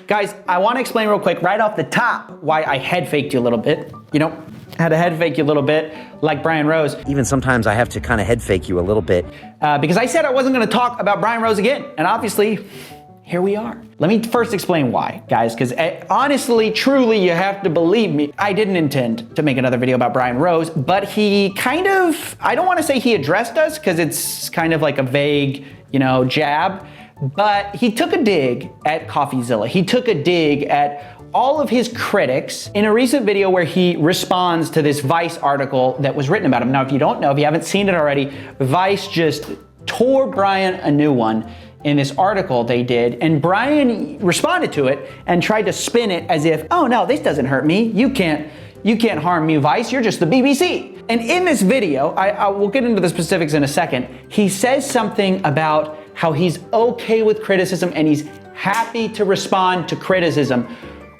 Guys, I want to explain real quick right off the top why I head faked you a little bit. You know, had to head fake you a little bit like Brian Rose. Even sometimes I have to kind of head fake you a little bit. Because I said I wasn't going to talk about Brian Rose again. And obviously, here we are. Let me first explain why, guys, because honestly, truly, you have to believe me. I didn't intend to make another video about Brian Rose, but he kind of, I don't want to say he addressed us because it's kind of like a vague, jab. But he took a dig at CoffeeZilla. He took a dig at all of his critics in a recent video where he responds to this Vice article that was written about him. Now, if you don't know, if you haven't seen it already, Vice just tore Brian a new one in this article they did, and Brian responded to it and tried to spin it as if, oh no, this doesn't hurt me. You can't harm me, Vice, you're just the BBC. And in this video, I will get into the specifics in a second, he says something about how he's okay with criticism and he's happy to respond to criticism,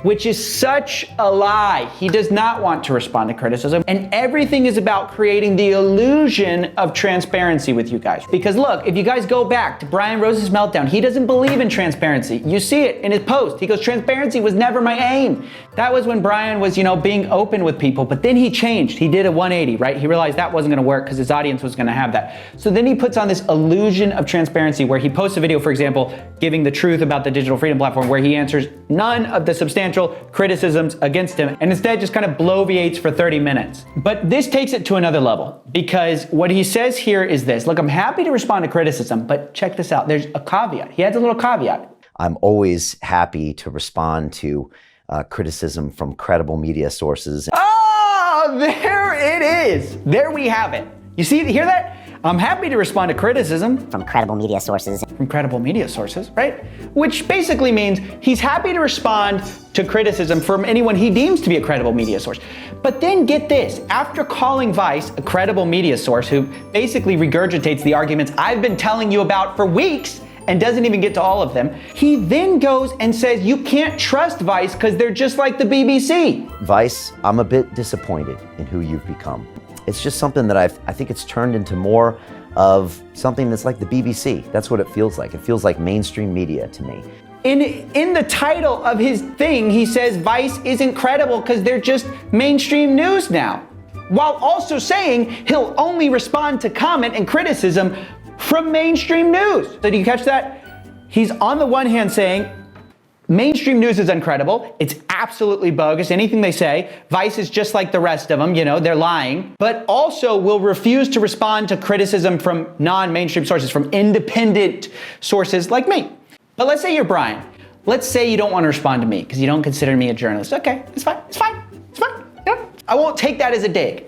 which is such a lie. He does not want to respond to criticism, and everything is about creating the illusion of transparency with you guys. Because look, if you guys go back to Brian Rose's meltdown, he doesn't believe in transparency. You see it in his post. He goes, transparency was never my aim. That was when Brian was, being open with people, but then he changed. He did a 180, right? He realized that wasn't gonna work because his audience was gonna have that. So then he puts on this illusion of transparency where he posts a video, for example, giving the truth about the digital freedom platform, where he answers none of the substantial criticisms against him and instead just kind of bloviates for 30 minutes. But this takes it to another level, because what he says here is this. Look, I'm happy to respond to criticism, but check this out. There's a caveat. He adds a little caveat. I'm always happy to respond to criticism from credible media sources. Oh, there it is. There we have it. You see, hear that? I'm happy to respond to criticism from credible media sources. From credible media sources, right? Which basically means he's happy to respond to criticism from anyone he deems to be a credible media source. But then get this, after calling Vice a credible media source who basically regurgitates the arguments I've been telling you about for weeks and doesn't even get to all of them, he then goes and says you can't trust Vice because they're just like the BBC. Vice, I'm a bit disappointed in who you've become. It's just something that I think it's turned into more of something that's like the BBC. That's what it feels like. It feels like mainstream media to me. In the title of his thing, he says Vice isn't credible because they're just mainstream news now, while also saying he'll only respond to comment and criticism from mainstream news. So do you catch that? He's on the one hand saying mainstream news is incredible. It's absolutely bogus. Anything they say, Vice is just like the rest of them, they're lying, but also will refuse to respond to criticism from non-mainstream sources, from independent sources like me. But let's say you're Brian. Let's say you don't want to respond to me because you don't consider me a journalist. Okay, it's fine. Yeah. I won't take that as a dig.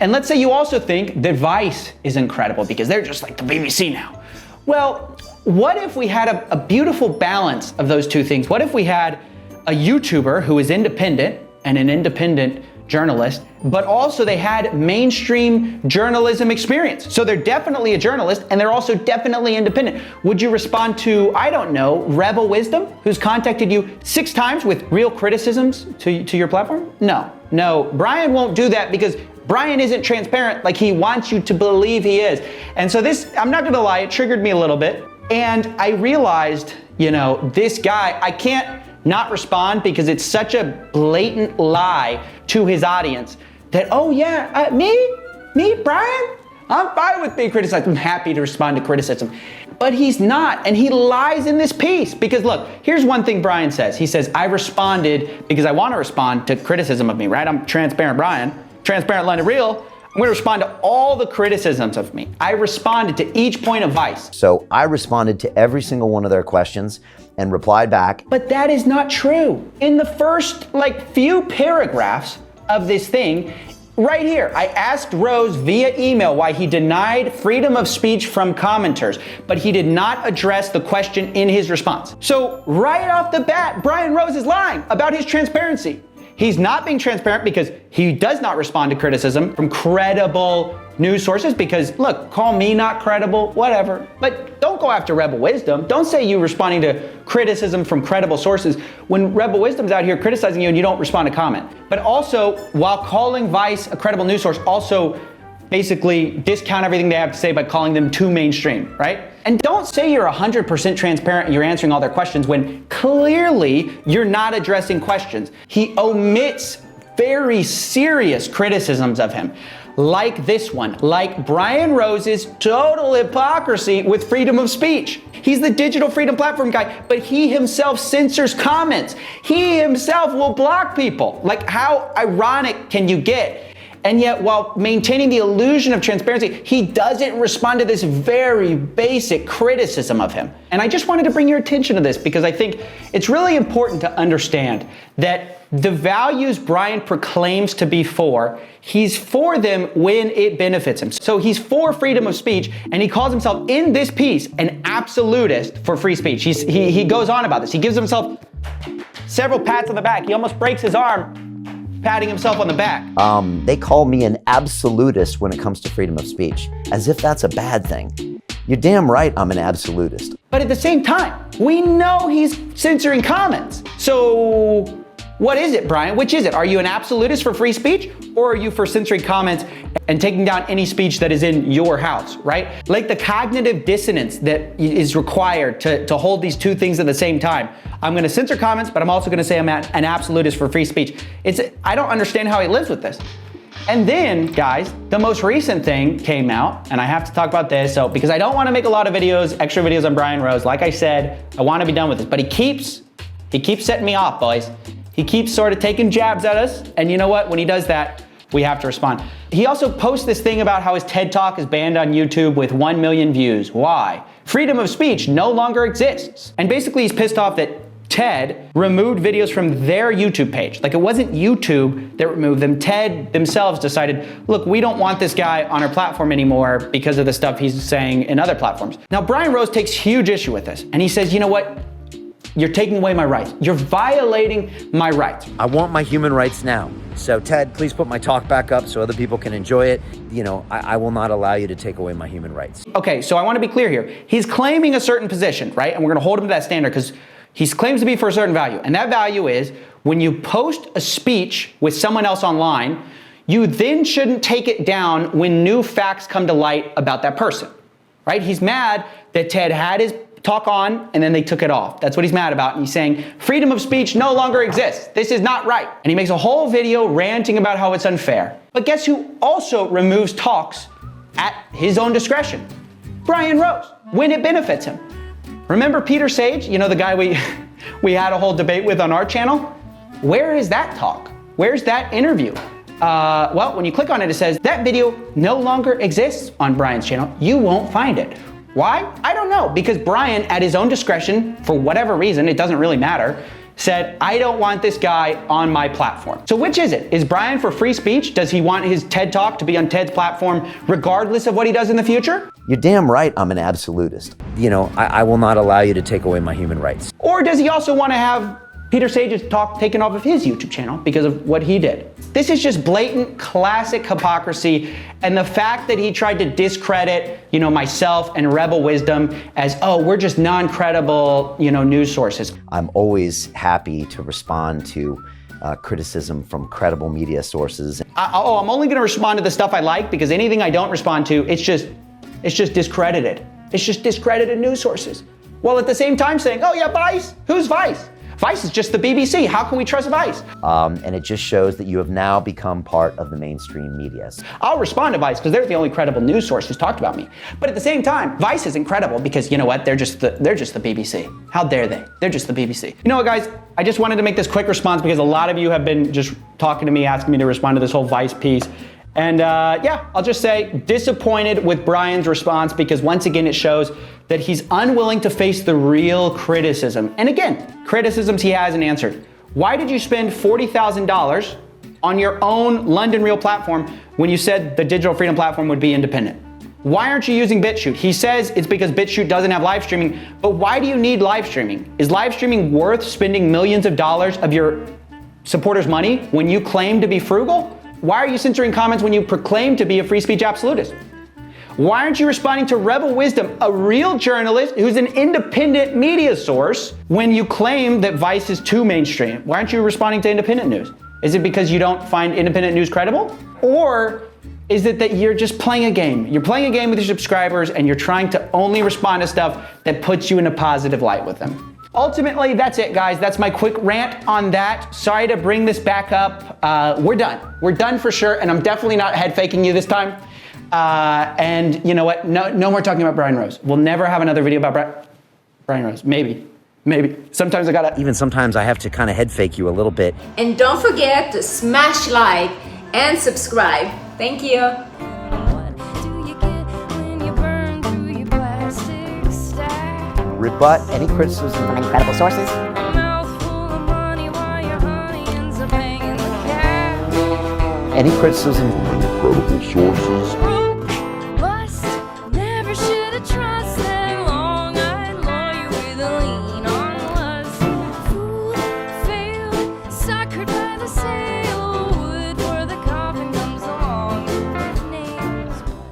And let's say you also think that Vice is incredible because they're just like the BBC now. Well, what if we had a beautiful balance of those two things? What if we had a YouTuber who is independent and an independent journalist, but also they had mainstream journalism experience? So they're definitely a journalist and they're also definitely independent. Would you respond to, I don't know, Rebel Wisdom, who's contacted you 6 times with real criticisms to your platform? No, Brian won't do that because Brian isn't transparent like he wants you to believe he is. And so this, I'm not gonna lie, it triggered me a little bit. And I realized, this guy, I can't not respond because it's such a blatant lie to his audience that, oh yeah, me, Brian, I'm fine with being criticized. I'm happy to respond to criticism. But he's not, and he lies in this piece. Because look, here's one thing Brian says. He says, I responded because I want to respond to criticism of me, right? I'm transparent Brian, transparent, London Real. I'm going to respond to all the criticisms of me. I responded to each point of Vice. So I responded to every single one of their questions and replied back. But that is not true. In the first few paragraphs of this thing, right here, I asked Rose via email why he denied freedom of speech from commenters, but he did not address the question in his response. So right off the bat, Brian Rose is lying about his transparency. He's not being transparent because he does not respond to criticism from credible news sources because, look, call me not credible, whatever. But don't go after Rebel Wisdom. Don't say you responding to criticism from credible sources when Rebel Wisdom's out here criticizing you and you don't respond to comment. But also, while calling Vice a credible news source, also basically discount everything they have to say by calling them too mainstream, right? And don't say you're 100% transparent and you're answering all their questions when clearly you're not addressing questions. He omits very serious criticisms of him, like this one, like Brian Rose's total hypocrisy with freedom of speech. He's the digital freedom platform guy, but he himself censors comments. He himself will block people. Like, how ironic can you get? And yet, while maintaining the illusion of transparency, he doesn't respond to this very basic criticism of him. And I just wanted to bring your attention to this because I think it's really important to understand that the values Brian proclaims to be for, he's for them when it benefits him. So he's for freedom of speech, and he calls himself in this piece an absolutist for free speech. He goes on about this. He gives himself several pats on the back. He almost breaks his arm patting himself on the back. They call me an absolutist when it comes to freedom of speech, as if that's a bad thing. You're damn right I'm an absolutist. But at the same time, we know he's censoring comments. So what is it, Brian? Which is it? Are you an absolutist for free speech, or are you for censoring comments and taking down any speech that is in your house, right? Like the cognitive dissonance that is required to hold these two things at the same time. I'm gonna censor comments, but I'm also gonna say I'm an absolutist for free speech. I don't understand how he lives with this. And then, guys, the most recent thing came out, and I have to talk about this, because I don't wanna make a lot of videos, extra videos on Brian Rose. Like I said, I wanna be done with this, but he keeps setting me off, boys. He keeps sort of taking jabs at us, and you know what? When he does that, we have to respond. He also posts this thing about how his TED Talk is banned on YouTube with 1 million views. Why? Freedom of speech no longer exists. And basically he's pissed off that TED removed videos from their YouTube page. Like, it wasn't YouTube that removed them. TED themselves decided, look, we don't want this guy on our platform anymore because of the stuff he's saying in other platforms. Now, Brian Rose takes huge issue with this, and he says, you know what? You're taking away my rights. You're violating my rights. I want my human rights now. So Ted, please put my talk back up so other people can enjoy it. You know, I will not allow you to take away my human rights. Okay, so I want to be clear here. He's claiming a certain position, right? And we're going to hold him to that standard because he claims to be for a certain value. And that value is when you post a speech with someone else online, you then shouldn't take it down when new facts come to light about that person, right? He's mad that Ted had his talk on and then they took it off. That's what he's mad about. And he's saying freedom of speech no longer exists. This is not right. And he makes a whole video ranting about how it's unfair. But guess who also removes talks at his own discretion? Brian Rose, when it benefits him. Remember Peter Sage, you know, the guy we had a whole debate with on our channel? Where is that talk? Where's that interview? Well, when you click on it, it says that video no longer exists on Brian's channel. You won't find it. Why? I don't know, because Brian, at his own discretion, for whatever reason, it doesn't really matter, said, I don't want this guy on my platform. So which is it? Is Brian for free speech? Does he want his TED Talk to be on Ted's platform regardless of what he does in the future? You're damn right I'm an absolutist. You know, I will not allow you to take away my human rights. Or does he also want to have Peter Sage's talk taken off of his YouTube channel because of what he did? This is just blatant, classic hypocrisy, and the fact that he tried to discredit, you know, myself and Rebel Wisdom as, oh, we're just non-credible, you know, news sources. I'm always happy to respond to criticism from credible media sources. I'm only going to respond to the stuff I like, because anything I don't respond to, it's just discredited. It's just discredited news sources. While at the same time saying, oh yeah, Vice, who's Vice? Vice is just the BBC. How can we trust Vice? And it just shows that you have now become part of the mainstream media. I'll respond to Vice because they're the only credible news source who's talked about me. But at the same time, Vice is incredible because you know what? They're just the BBC. How dare they? They're just the BBC. You know what, guys? I just wanted to make this quick response because a lot of you have been just talking to me, asking me to respond to this whole Vice piece. And yeah, I'll just say disappointed with Brian's response because once again, it shows that he's unwilling to face the real criticism. And again, criticisms he hasn't answered. Why did you spend $40,000 on your own London Real platform when you said the digital freedom platform would be independent? Why aren't you using BitChute? He says it's because BitChute doesn't have live streaming, but why do you need live streaming? Is live streaming worth spending millions of dollars of your supporters' money when you claim to be frugal? Why are you censoring comments when you proclaim to be a free speech absolutist? Why aren't you responding to Rebel Wisdom, a real journalist who's an independent media source, when you claim that Vice is too mainstream? Why aren't you responding to independent news? Is it because you don't find independent news credible? Or is that you're just playing a game. You're playing a game with your subscribers and you're trying to only respond to stuff that puts you in a positive light with them. Ultimately, that's it, guys. That's my quick rant on that. Sorry to bring this back up. We're done. We're done for sure, and I'm definitely not head faking you this time. And you know what? No more talking about Brian Rose. We'll never have another video about Brian Rose. Maybe. Sometimes I gotta. Even sometimes I have to kind of head fake you a little bit. And don't forget to smash like and subscribe. Thank you. Rebut any criticism from any credible sources. Any criticism from any credible sources.